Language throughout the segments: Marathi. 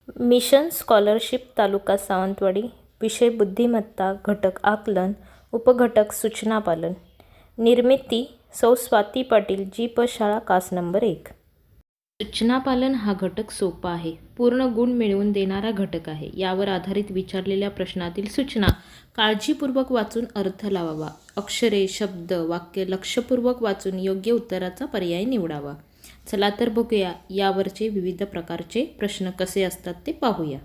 मिशन स्कॉलरशिप तालुका सावंतवाडी. विषय बुद्धिमत्ता, घटक आकलन, उपघटक सूचनापालन. निर्मिती सौ स्वाती पाटील, जी प शाळा, कास नंबर 1. सूचनापालन हा घटक सोपा आहे, पूर्ण गुण मिळवून देणारा घटक आहे. यावर आधारित विचारलेल्या प्रश्नातील सूचना काळजीपूर्वक वाचून अर्थ लावावा. अक्षरे, शब्द, वाक्य लक्षपूर्वक वाचून योग्य उत्तराचा पर्याय निवडावा. चला तर बघूया यावरचे विविध प्रकारचे प्रश्न कसे असतात ते पाहूया.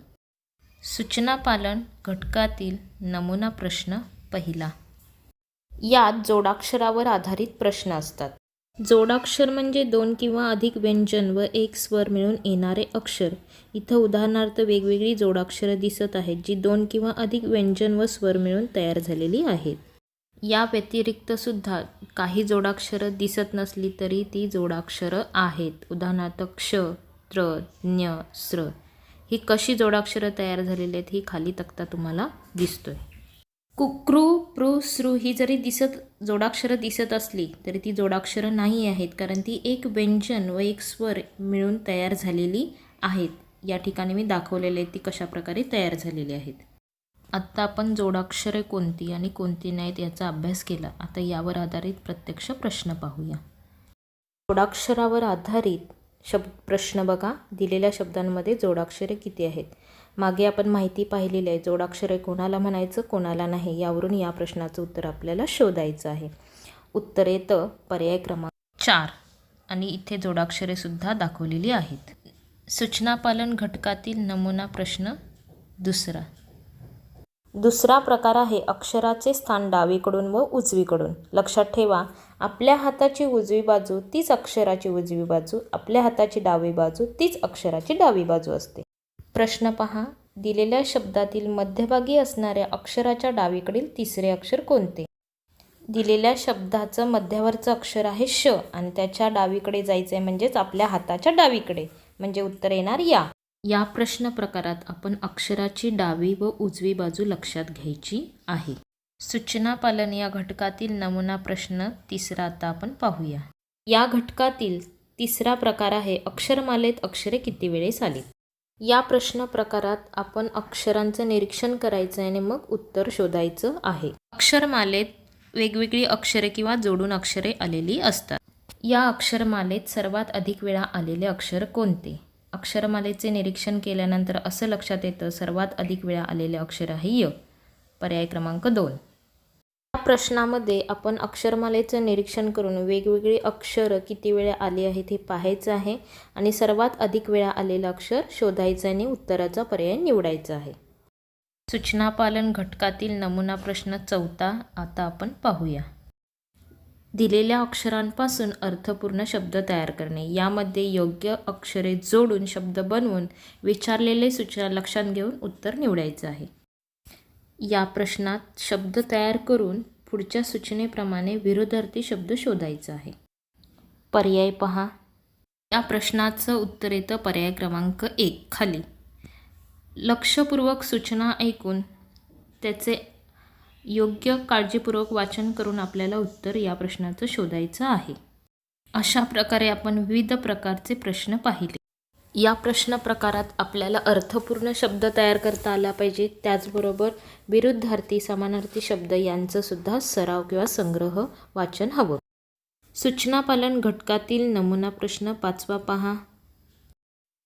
सूचनापालन घटकातील नमुना प्रश्न पहिला. यात जोडाक्षरावर आधारित प्रश्न असतात. जोडाक्षर म्हणजे 2 किंवा अधिक व्यंजन व एक स्वर मिळून येणारे अक्षर. इथं उदाहरणार्थ वेगवेगळी जोडाक्षरं दिसत आहेत, जी 2 किंवा अधिक व्यंजन व स्वर मिळून तयार झालेली आहेत. या व्यतिरिक्त सुद्धा काही जोडाक्षरं दिसत नसली तरी ती जोडाक्षरं आहेत. उदाहरणार्थ क्ष, त्र, ज्ञ, स्र. ही कशी जोडाक्षरं तयार झालेली आहेत ही खाली तक्ता तुम्हाला दिसतोय. कुक्रू, पृ, सृ ही जरी जोडाक्षरं दिसत असली तरी ती जोडाक्षरं नाही आहेत, कारण ती एक व्यंजन व एक स्वर मिळून तयार झालेली आहेत. या ठिकाणी मी दाखवलेले आहेत ती कशा प्रकारे तयार झालेली आहेत. आत्ता आपण जोडाक्षरे कोणती आणि कोणती नाहीत याचा अभ्यास केला. आता यावर आधारित प्रत्यक्ष प्रश्न पाहूया. जोडाक्षरावर आधारित प्रश्न बघा. दिलेल्या शब्दांमध्ये जोडाक्षरे किती आहेत. मागे आपण माहिती पाहिलेली आहे. जोडाक्षरे कोणाला म्हणायचं, कोणाला नाही, यावरून या प्रश्नाचं उत्तर आपल्याला शोधायचं आहे. उत्तर येतं पर्याय क्रमांक 4 आणि इथे जोडाक्षरे सुद्धा दाखवलेली आहेत. सूचनापालन घटकातील नमुना प्रश्न दुसरा. दुसरा प्रकार आहे अक्षराचे स्थान डावीकडून व उजवीकडून. लक्षात ठेवा, आपल्या हाताची उजवी बाजू तीच अक्षराची उजवी बाजू, आपल्या हाताची डावी बाजू तीच अक्षराची डावी बाजू असते. प्रश्न पहा. दिलेल्या शब्दातील मध्यभागी असणाऱ्या अक्षराच्या डावीकडील तिसरे अक्षर कोणते? दिलेल्या शब्दाचं मध्यावरचं अक्षर आहे श आणि त्याच्या डावीकडे जायचं आहे, म्हणजेच आपल्या हाताच्या डावीकडे, म्हणजे उत्तर येणार या. या प्रश्न प्रकारात आपण अक्षराची डावी व उजवी बाजू लक्षात घ्यायची आहे. सूचनापालन या घटकातील नमुना प्रश्न तिसरा आता आपण पाहूया. या घटकातील तिसरा प्रकार आहे अक्षरमालेत अक्षरे किती वेळेस आली. या प्रश्न प्रकारात आपण अक्षरांचं निरीक्षण करायचं आणि मग उत्तर शोधायचं आहे. अक्षरमालेत वेगवेगळी अक्षरे किंवा जोडून अक्षरे आलेली असतात. या अक्षरमालेत सर्वात अधिक वेळा आलेले अक्षर कोणते? अक्षरमालेचे निरीक्षण केल्यानंतर असं लक्षात येतं सर्वात अधिक वेळा आलेले अक्षर आहे य. पर्याय क्रमांक 2. या प्रश्नामध्ये आपण अक्षरमालेचं निरीक्षण करून वेगवेगळी अक्षरं किती वेळा आली आहेत हे पाहायचं आहे आणि सर्वात अधिक वेळा आलेलं अक्षर शोधायचं आणि उत्तराचा पर्याय निवडायचा आहे. सूचनापालन घटकातील नमुना प्रश्न चौथा आता आपण पाहूया. दिलेल्या अक्षरांपासून अर्थपूर्ण शब्द तयार करणे. यामध्ये योग्य अक्षरे जोडून शब्द बनवून विचारलेले सूचना लक्षात घेऊन उत्तर निवडायचं आहे. या प्रश्नात शब्द तयार करून पुढच्या सूचनेप्रमाणे विरुद्धार्थी शब्द शोधायचा आहे. पर्याय पहा. या प्रश्नाचं उत्तर येतं पर्याय क्रमांक 1 खाली. लक्षपूर्वक सूचना ऐकून त्याचे योग्य काळजीपूर्वक वाचन करून आपल्याला उत्तर या प्रश्नाचं शोधायचं आहे. अशा प्रकारे आपण विविध प्रकारचे प्रश्न पाहिले. या प्रश्न प्रकारात आपल्याला अर्थपूर्ण शब्द तयार करता आला पाहिजे, त्याचबरोबर विरुद्धार्थी समानार्थी शब्द यांचं सुद्धा सराव किंवा संग्रह वाचन हवं. सूचनापालन घटकातील नमुना प्रश्न 5वा पहा.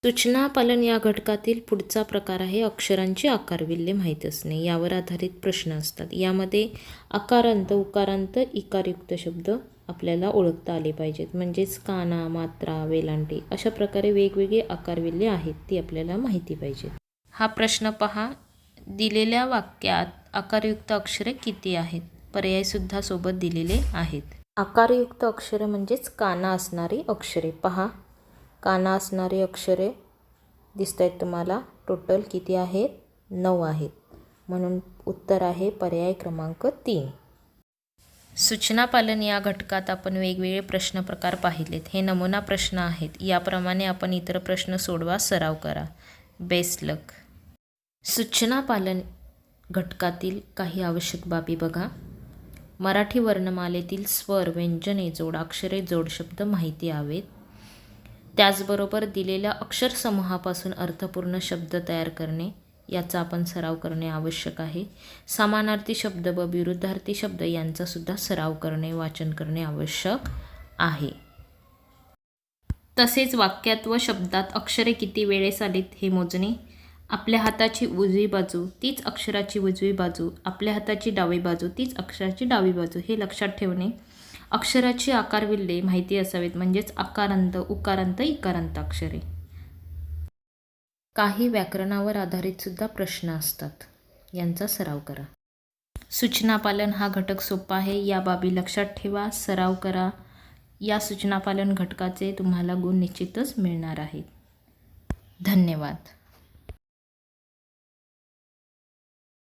सूचनापालन या घटकातील पुढचा प्रकार आहे अक्षरांची आकारविल्हे माहीत असणे. यावर आधारित प्रश्न असतात. यामध्ये आकारांत, उकारांत, इकारयुक्त शब्द आपल्याला ओळखता आले पाहिजेत, म्हणजेच काना, मात्रा, वेलांटी अशा प्रकारे वेगवेगळे आकारविल्हे आहेत ती आपल्याला माहिती पाहिजे. हा प्रश्न पहा. दिलेल्या वाक्यात आकारयुक्त अक्षरे किती आहेत? पर्यायसुद्धा सोबत दिलेले आहेत. आकारयुक्त अक्षरे म्हणजेच काना असणारी अक्षरे. पहा, काना असणारी अक्षरे दिसत आहेत तुम्हाला. टोटल किती आहेत? 9 आहेत. म्हणून उत्तर आहे पर्याय क्रमांक 3. सूचनापालन या घटकात आपण वेगवेगळे प्रश्न प्रकार पाहिलेत. हे नमुना प्रश्न आहेत. याप्रमाणे आपण इतर प्रश्न सोडवा, सराव करा. बेस्ट लक. सूचनापालन घटकातील काही आवश्यक बाबी बघा. मराठी वर्णमालेतील स्वर, व्यंजने, जोडाक्षरे, जोडशब्द माहिती हवेत. त्याचबरोबर दिलेल्या अक्षरसमूहापासून अर्थपूर्ण शब्द तयार करणे याचा आपण सराव करणे आवश्यक आहे. समानार्थी शब्द व विरुद्धार्थी शब्द यांचासुद्धा सराव करणे, वाचन करणे आवश्यक आहे. तसेच वाक्यात व शब्दात अक्षरे किती वेळेस आलीत हे मोजणे, आपल्या हाताची उजवी बाजू तीच अक्षराची उजवी बाजू, आपल्या हाताची डावी बाजू तीच अक्षराची डावी बाजू हे लक्षात ठेवणे, अक्षराची आकारविल्हे माहिती असावेत म्हणजेच आकारांत, उकारांत, इकारांत अक्षरे. काही व्याकरणावर आधारित सुद्धा प्रश्न असतात, यांचा सराव करा. सूचनापालन हा घटक सोपा आहे, या बाबी लक्षात ठेवा, सराव करा. या सूचनापालन घटकाचे तुम्हाला गुण निश्चितच मिळणार आहेत. धन्यवाद.